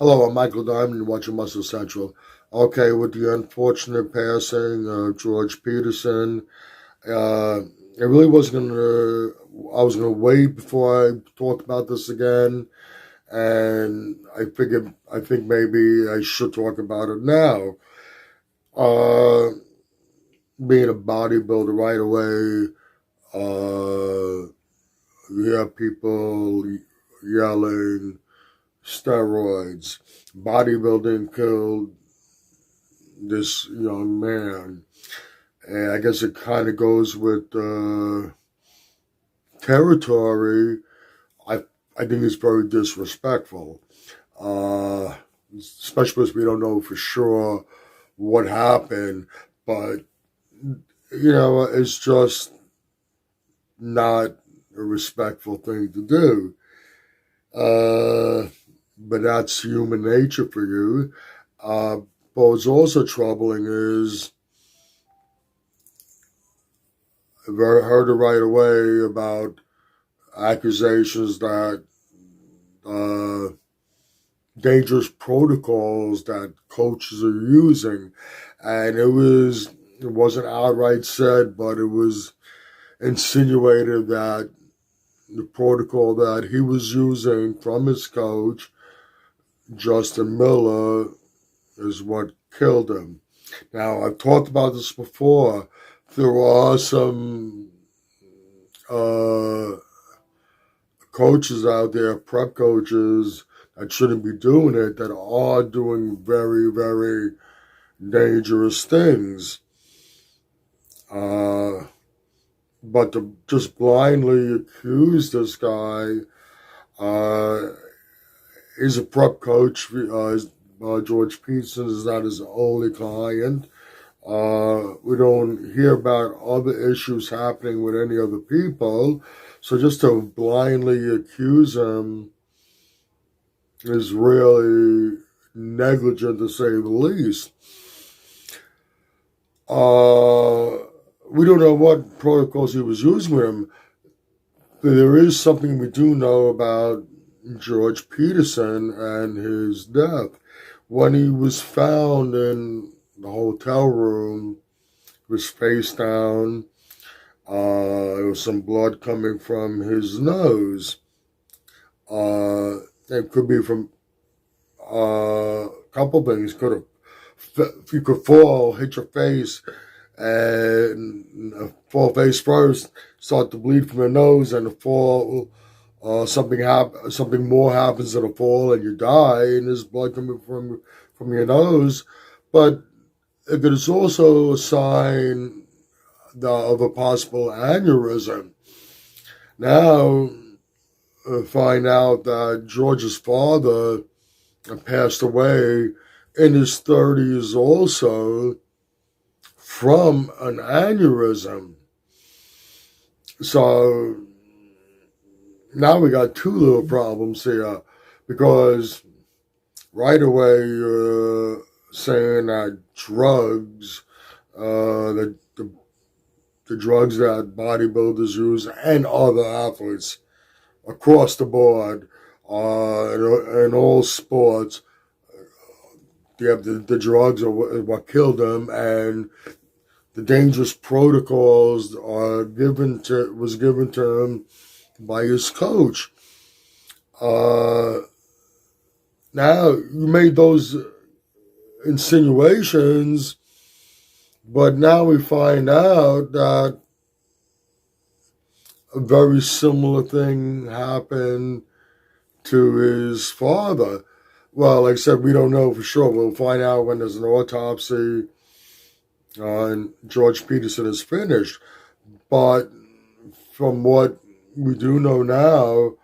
Hello, I'm Michael Diamond. You're watching Muscle Central. Okay, with the unfortunate passing of George Peterson, uh, I really wasn't gonna. I was gonna wait before I talked about this again, and I figured. I think maybe I should talk about it now. Uh, Being a bodybuilder right away, you have people yelling steroids. Bodybuilding killed this young man. And I guess it kind of goes with territory. I I think it's very disrespectful, uh, especially because we don't know for sure what happened. But it's just not a respectful thing to do. But that's human nature for you. Uh, but what's also troubling is I heard it right away about accusations that uh, dangerous protocols that coaches are using, and it wasn't outright said, but it was insinuated that the protocol that he was using from his coach Justin Miller is what killed him. Now I've talked about this before. There are some uh, coaches out there, prep coaches, that shouldn't be doing it, that are doing very, very dangerous things. Uh, but to just blindly accuse this guy, uh, he's a prep coach. George Peterson is not his only client. We don't hear about other issues happening with any other people. So just to blindly accuse him is really negligent, to say the least. We don't know what protocols he was using with him. But there is something we do know about George Peterson and his death. When he was found in the hotel room, he was face down. There was some blood coming from his nose. It could be from a couple things. You could fall, hit your face, and fall face first, start to bleed from your nose, and the fall. Something more happens than a fall, and you die, and there's blood coming from your nose. But it is also a sign of a possible aneurysm. Now, find out that George's father passed away in his 30s also from an aneurysm. So now we got two little problems here, because right away you're saying that the drugs that bodybuilders use and other athletes across the board, in all sports, the drugs are what killed them, and the dangerous protocols was given to him by his coach. Now you made those insinuations, but now we find out that a very similar thing happened to his father. Well, like I said, we don't know for sure. We'll find out when there's an autopsy and George Peterson is finished. But from what we do know now,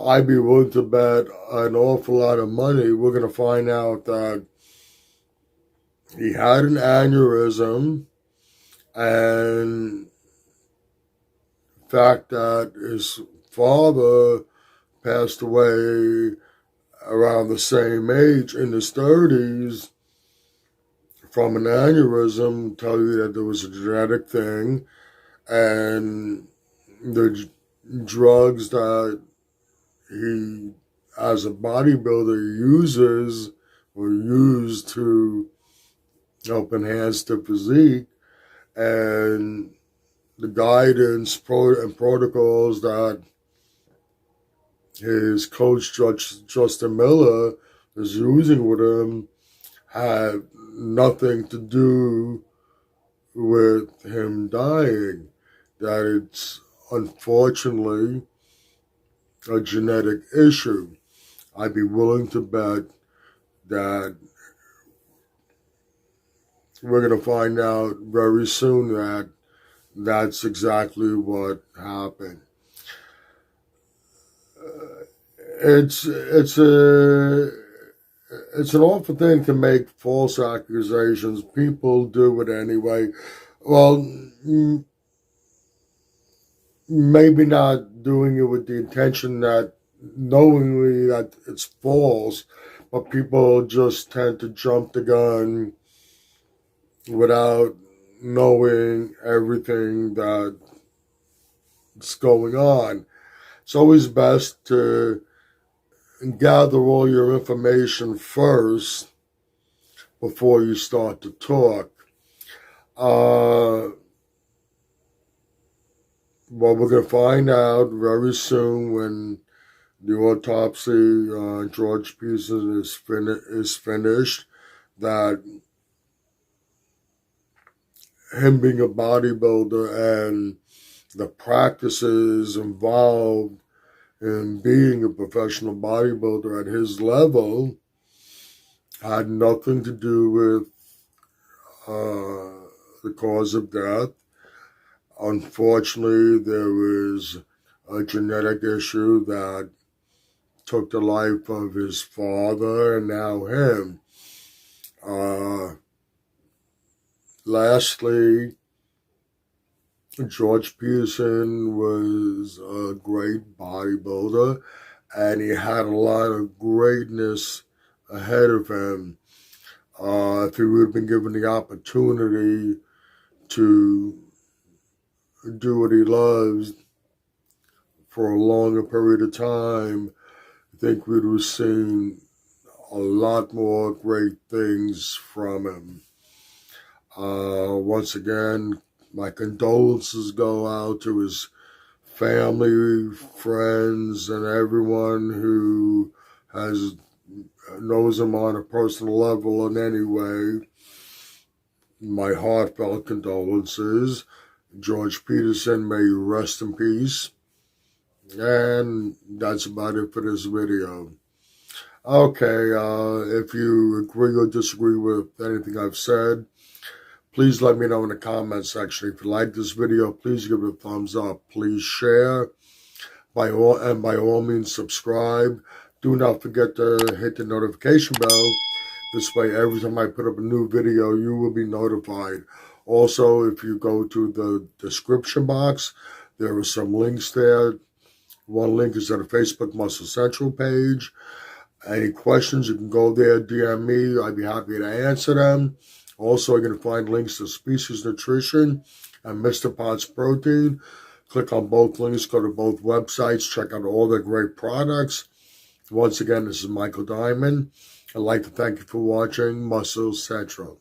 I'd be willing to bet an awful lot of money we're going to find out that he had an aneurysm, and the fact that his father passed away around the same age, in his 30s, from an aneurysm, tell you that there was a genetic thing, and the drugs that he as a bodybuilder uses or used to help enhance the physique, and the guidance and protocols that his coach, Justin Miller, is using with him had nothing to do with him dying. That it's unfortunately a genetic issue. I'd be willing to bet that we're going to find out very soon that that's exactly what happened. It's an awful thing to make false accusations. People do it anyway. Well, maybe not doing it with the intention that knowingly that it's false, but people just tend to jump the gun without knowing everything that's going on. It's always best to gather all your information first before you start to talk. Well, we're going to find out very soon when the autopsy George Peterson is finished, that him being a bodybuilder and the practices involved in being a professional bodybuilder at his level had nothing to do with the cause of death. Unfortunately, there was a genetic issue that took the life of his father and now him. Lastly, George Peterson was a great bodybuilder, and he had a lot of greatness ahead of him. If he would have been given the opportunity to do what he loves for a longer period of time, I think we'd have seen a lot more great things from him. Once again, my condolences go out to his family, friends, and everyone who knows him on a personal level in any way. My heartfelt condolences. George Peterson, may you rest in peace. And that's about it for this video. Okay, if you agree or disagree with anything I've said, please let me know in the comment section. If you like this video, please give it a thumbs up. Please share. By all means, subscribe. Do not forget to hit the notification bell. This way, every time I put up a new video, you will be notified. Also, if you go to the description box, there are some links there. One link is at a Facebook Muscle Central page. Any questions, you can go there, DM me. I'd be happy to answer them. Also, you're going to find links to Species Nutrition and Mr. Potts Protein. Click on both links, go to both websites, check out all their great products. Once again, this is Michael Diamond. I'd like to thank you for watching Muscle Central.